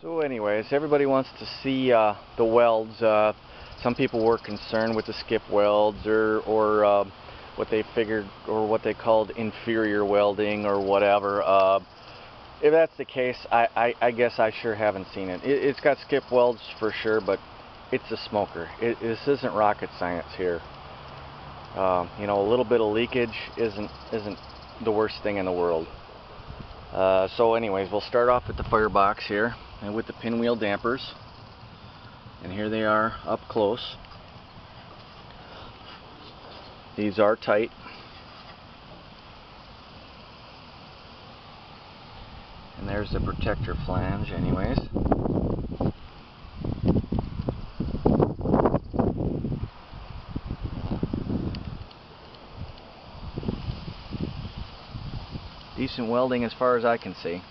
So anyways, everybody wants to see the welds. Some people were concerned with the skip welds or what they figured or what they called inferior welding or whatever. If that's the case, I guess I sure haven't seen it. It's got skip welds for sure, but it's a smoker. This isn't rocket science here. You know, a little bit of leakage isn't the worst thing in the world. So anyways, we'll start off with the Firebox here and with the pinwheel dampers, and here they are up close. These are tight. And there's the protector flange anyways. Decent welding as far as I can see.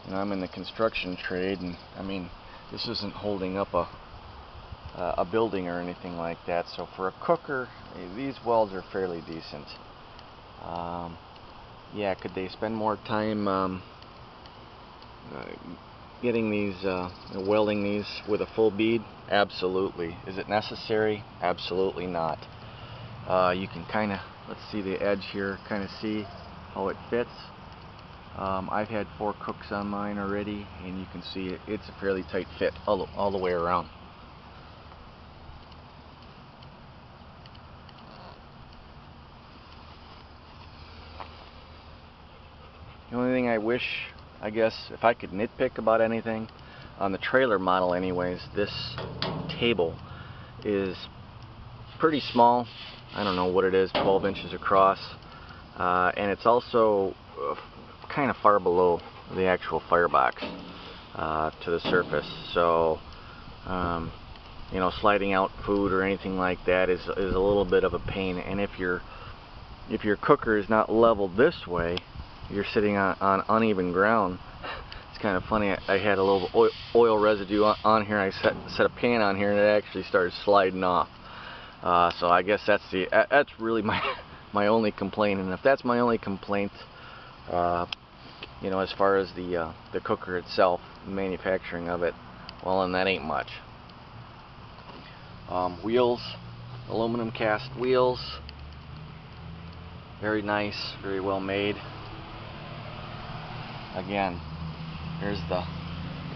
You know, I'm in the construction trade, and I mean, this isn't holding up a building or anything like that. So for a cooker, these welds are fairly decent. Yeah, could they spend more time getting these, welding these with a full bead? Absolutely. Is it necessary? Absolutely not. You can kind of, let's see the edge here, kind of see how it fits. I've had 4 cooks on mine already, and you can see it's a fairly tight fit all the way around. The only thing I wish, I guess, if I could nitpick about anything, on the trailer model anyways, this table is pretty small. I don't know what it is, 12 inches across, and it's also kind of far below the actual Firebox to the surface. So you know, sliding out food or anything like that is a little bit of a pain. And if your cooker is not leveled this way, you're sitting on uneven ground. It's kind of funny. I had a little oil residue on here. I set a pan on here, and it actually started sliding off. So I guess that's really my only complaint. And if that's my only complaint, you know, as far as the cooker itself, manufacturing of it, well, then that ain't much. Wheels, aluminum cast wheels, very nice, very well made. Again, here's the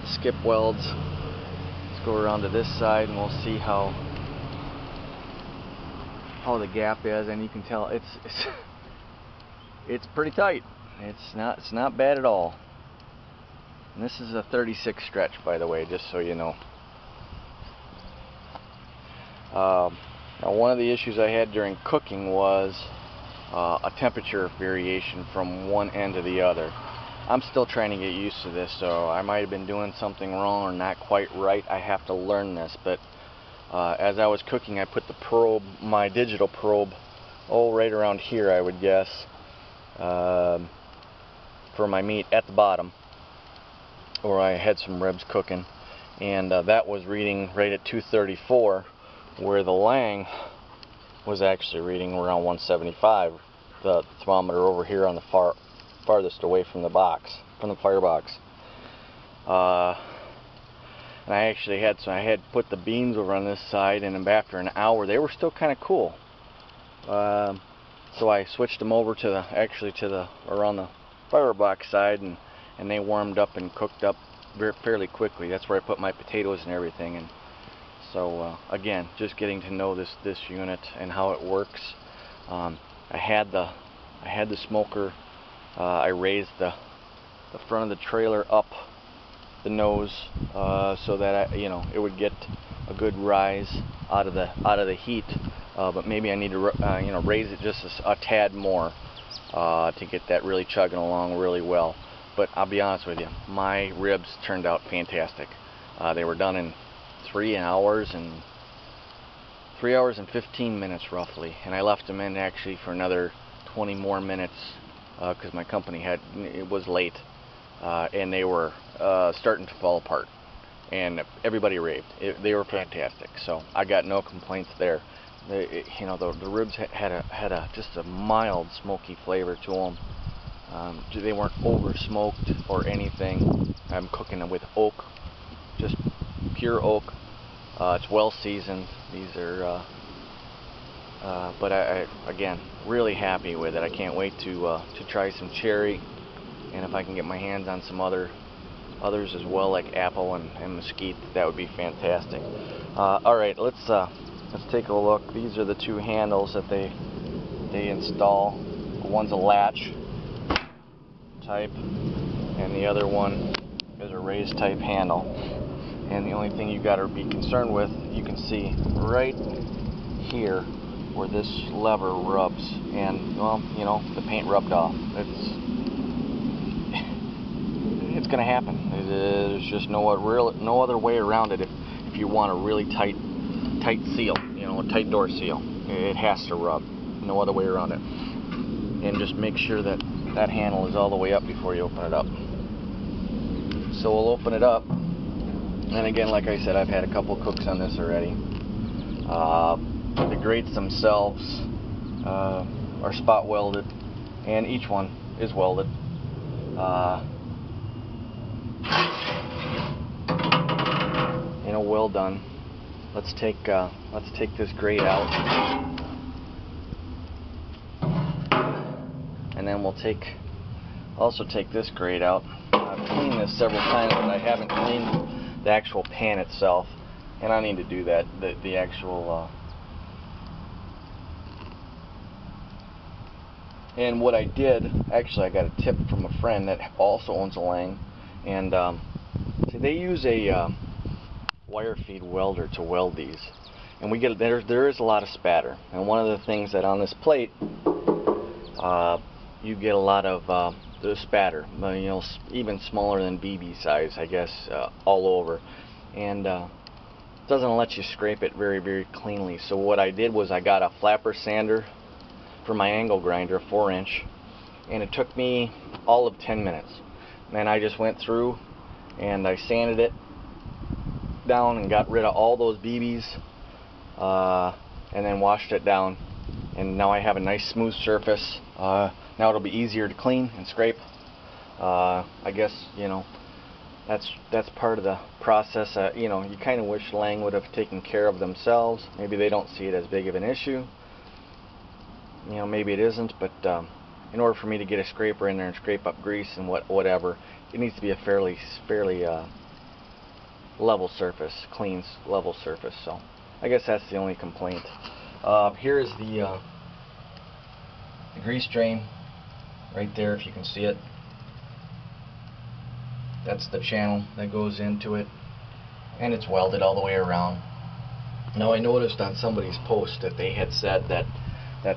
skip welds. Let's go around to this side, and we'll see how the gap is, and you can tell it's pretty tight. It's not bad at all. And this is a 36 stretch, by the way, just so you know. Now, one of the issues I had during cooking was a temperature variation from one end to the other. I'm still trying to get used to this, so I might have been doing something wrong or not quite right. I have to learn this, but as I was cooking, I put the probe, my digital probe, right around here, I would guess, for my meat at the bottom, where I had some ribs cooking, and that was reading right at 234, where the Lang was actually reading around 175. The thermometer over here on the farthest away from the box, from the Firebox. And I actually had put the beans over on this side, and after an hour they were still kind of cool. So I switched them over to around the Firebox side, and they warmed up and cooked up fairly quickly. That's where I put my potatoes and everything. And so again, just getting to know this unit and how it works. I had the smoker. I raised the front of the trailer up the nose so that it would get a good rise out of the heat, but maybe I need to raise it just a tad more to get that really chugging along really well. But I'll be honest with you, my ribs turned out fantastic. They were done in 3 hours and 15 minutes roughly, and I left them in actually for another 20 more minutes because my company it was late. And they were starting to fall apart, and everybody raved. They were fantastic, so I got no complaints there. The ribs had just a mild smoky flavor to them. They weren't over smoked or anything. I'm cooking them with oak, just pure oak. It's well seasoned. These are, but I again really happy with it. I can't wait to try some cherry, and if I can get my hands on some others as well, like apple and mesquite, that would be fantastic. All right, let's take a look. These are the two handles that they install. One's a latch type, and the other one is a raised type handle. And the only thing you got to be concerned with, you can see right here where this lever rubs, and well, you know, the paint rubbed off. It's going to happen. There's just no other way around it. If you want a really tight seal, you know, a tight door seal, it has to rub. No other way around it. And just make sure that that handle is all the way up before you open it up. So we'll open it up, and again, like I said, I've had a couple cooks on this already. The grates themselves are spot welded, and each one is welded. You know, well done. Let's take this grate out, and then we'll also take this grate out. I've cleaned this several times, but I haven't cleaned the actual pan itself, and I need to do that. The actual and what I did, actually, I got a tip from a friend that also owns a Lang, and so they use a wire feed welder to weld these, and we get there is a lot of spatter. And one of the things that on this plate, you get a lot of the spatter, you know, even smaller than BB size, I guess, all over, and doesn't let you scrape it very cleanly. So what I did was I got a flapper sander for my angle grinder, 4-inch, and it took me all of 10 minutes. And I just went through and I sanded it down and got rid of all those BBs, and then washed it down, and now I have a nice smooth surface. Now it'll be easier to clean and scrape. I guess, you know, that's part of the process. You know, you kind of wish Lang would have taken care of themselves. Maybe they don't see it as big of an issue. You know, maybe it isn't, but in order for me to get a scraper in there and scrape up grease and whatever, it needs to be a fairly level surface, clean level surface. So I guess that's the only complaint. Here is the grease drain right there, if you can see it. That's the channel that goes into it, and it's welded all the way around. Now I noticed on somebody's post that they had said that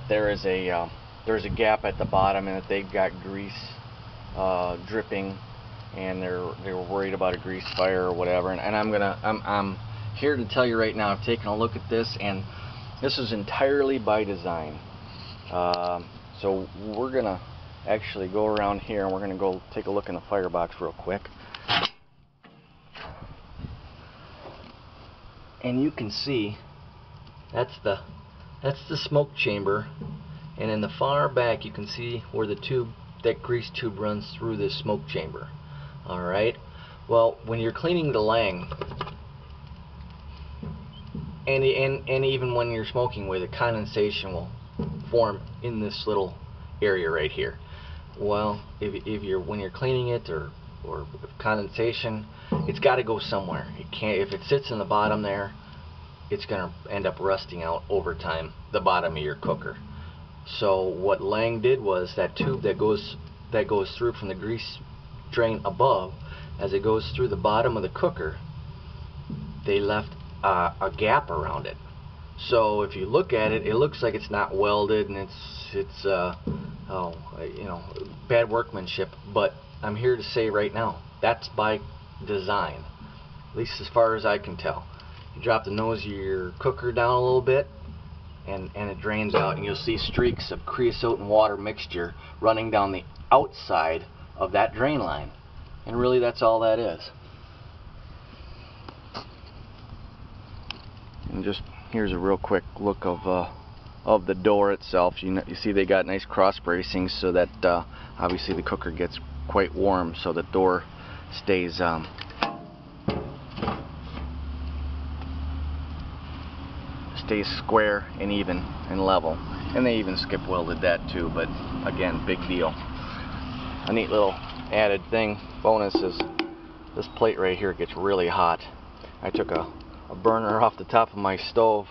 there's a gap at the bottom, and that they've got grease dripping, and they were worried about a grease fire or whatever. And I'm here to tell you right now, I've taken a look at this, and this is entirely by design. So we're gonna actually go around here, and we're gonna go take a look in the Firebox real quick. And you can see that's the smoke chamber, and in the far back you can see where that grease tube runs through this smoke chamber. Alright, well, when you're cleaning the Lang, and even when you're smoking with it, condensation will form in this little area right here. Well, when you're cleaning it, or condensation, it's got to go somewhere. It can't, if it sits in the bottom there, it's going to end up rusting out over time, the bottom of your cooker. So what Lang did was that tube that goes through from the grease drain above, as it goes through the bottom of the cooker, they left a gap around it. So if you look at it, it looks like it's not welded, and it's you know, bad workmanship. But I'm here to say right now, that's by design, at least as far as I can tell. You drop the nose of your cooker down a little bit, and it drains out, and you'll see streaks of creosote and water mixture running down the outside of that drain line. And really, that's all that is. And just here's a real quick look of of the door itself. You see they got nice cross bracings so that obviously the cooker gets quite warm, so the door stays square and even and level. And they even skip welded that too, but again, big deal. A neat little added thing, bonus, is this plate right here gets really hot. I took a burner off the top of my stove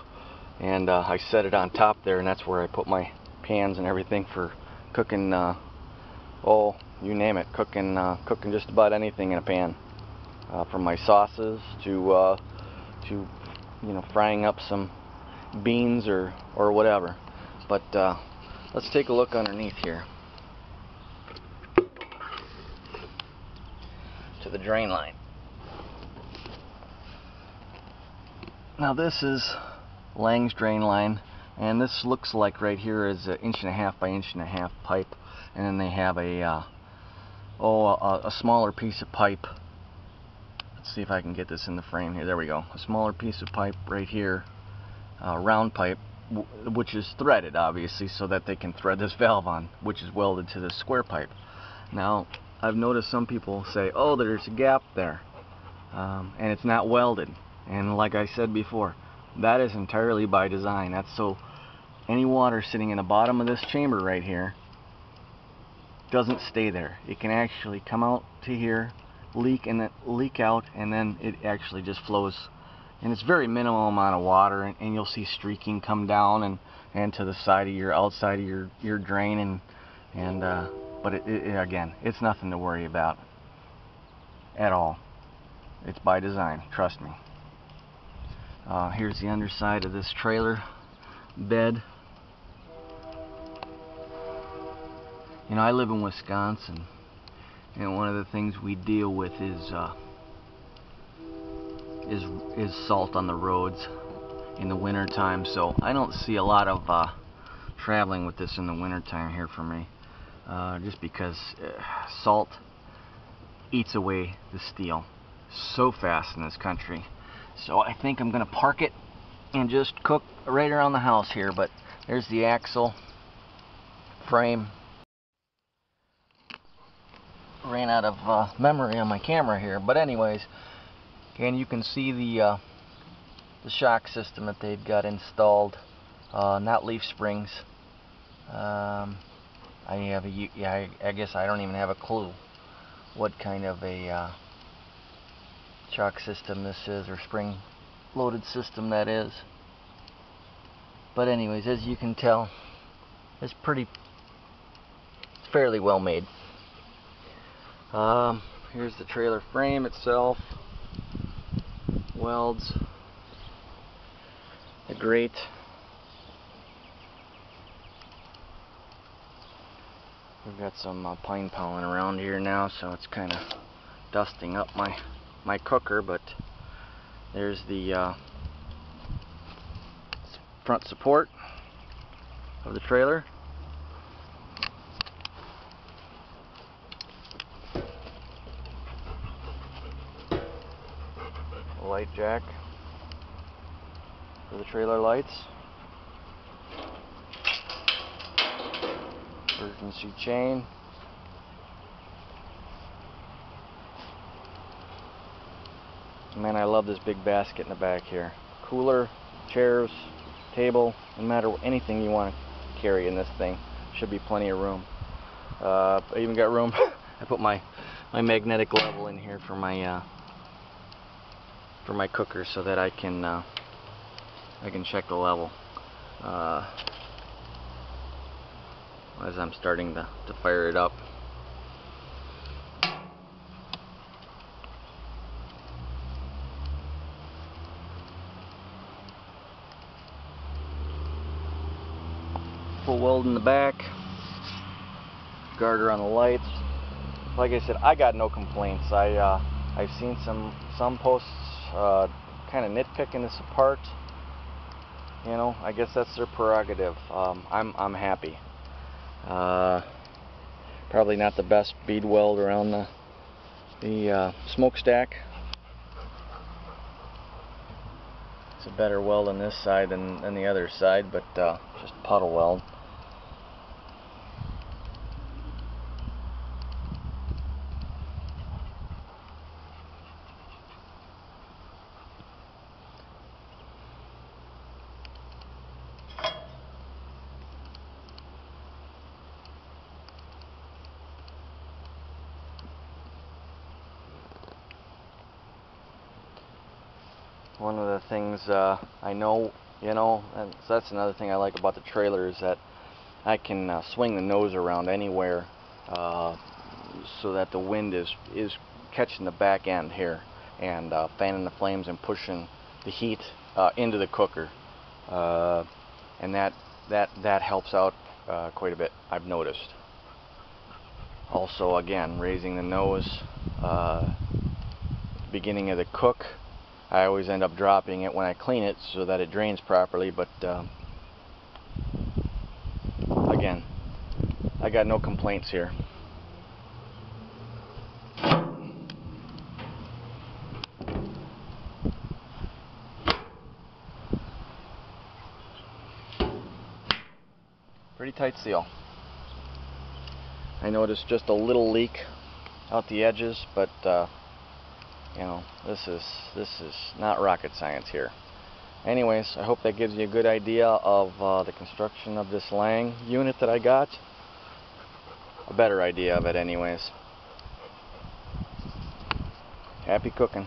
and I set it on top there, and that's where I put my pans and everything for cooking, oh, you name it, cooking just about anything in a pan, from my sauces to you know, frying up some beans or whatever. But let's take a look underneath here to the drain line. Now this is Lang's drain line, and this looks like right here is an 1.5 by 1.5 pipe, and then they have a smaller piece of pipe. Let's see if I can get this in the frame here. There we go. A smaller piece of pipe right here, round pipe, which is threaded obviously so that they can thread this valve on, which is welded to the square pipe. Now I've noticed some people say, oh, there's a gap there, and it's not welded. And like I said before, that is entirely by design. That's so any water sitting in the bottom of this chamber right here doesn't stay there. It can actually come out to here, leak, and then leak out, and then it actually just flows. And it's very minimal amount of water, and you'll see streaking come down and to the side of your outside of your drain, but again, it's nothing to worry about at all. It's by design, trust me. Here's the underside of this trailer bed. You know, I live in Wisconsin, and one of the things we deal with is salt on the roads in the winter time. So I don't see a lot of traveling with this in the winter time here for me, just because salt eats away the steel so fast in this country. So I think I'm gonna park it and just cook right around the house here. But there's the axle frame. Ran out of memory on my camera here, but anyways, and you can see the shock system that they've got installed, not leaf springs. I guess I don't even have a clue what kind of a shock system this is, or spring loaded system that is. But anyways, as you can tell, it's fairly well made. Here's the trailer frame itself, welds, the grate, we've got some pine pollen around here now, so it's kind of dusting up my cooker. But there's the front support of the trailer. Light jack for the trailer lights. Emergency chain. Man, I love this big basket in the back here. Cooler, chairs, table, no matter anything you want to carry in this thing, should be plenty of room. I even got room. I put my magnetic level in here for my cooker, so that I can check the level as I'm starting to fire it up. Full weld in the back, garter on the lights. Like I said, I got no complaints. I've seen some posts kind of nitpicking this apart. You know, I guess that's their prerogative. I'm happy. Probably not the best bead weld around the smokestack. It's a better weld on this side than the other side, but just puddle weld. One of the things I know, and so that's another thing I like about the trailer is that I can swing the nose around anywhere so that the wind is catching the back end here and fanning the flames and pushing the heat into the cooker, and that helps out quite a bit, I've noticed. Also, again, raising the nose, beginning of the cook, I always end up dropping it when I clean it so that it drains properly, but again, I got no complaints here. Pretty tight seal. I noticed just a little leak out the edges, but this is not rocket science here. Anyways, I hope that gives you a good idea of the construction of this Lang unit that I got. A better idea of it anyways. Happy cooking.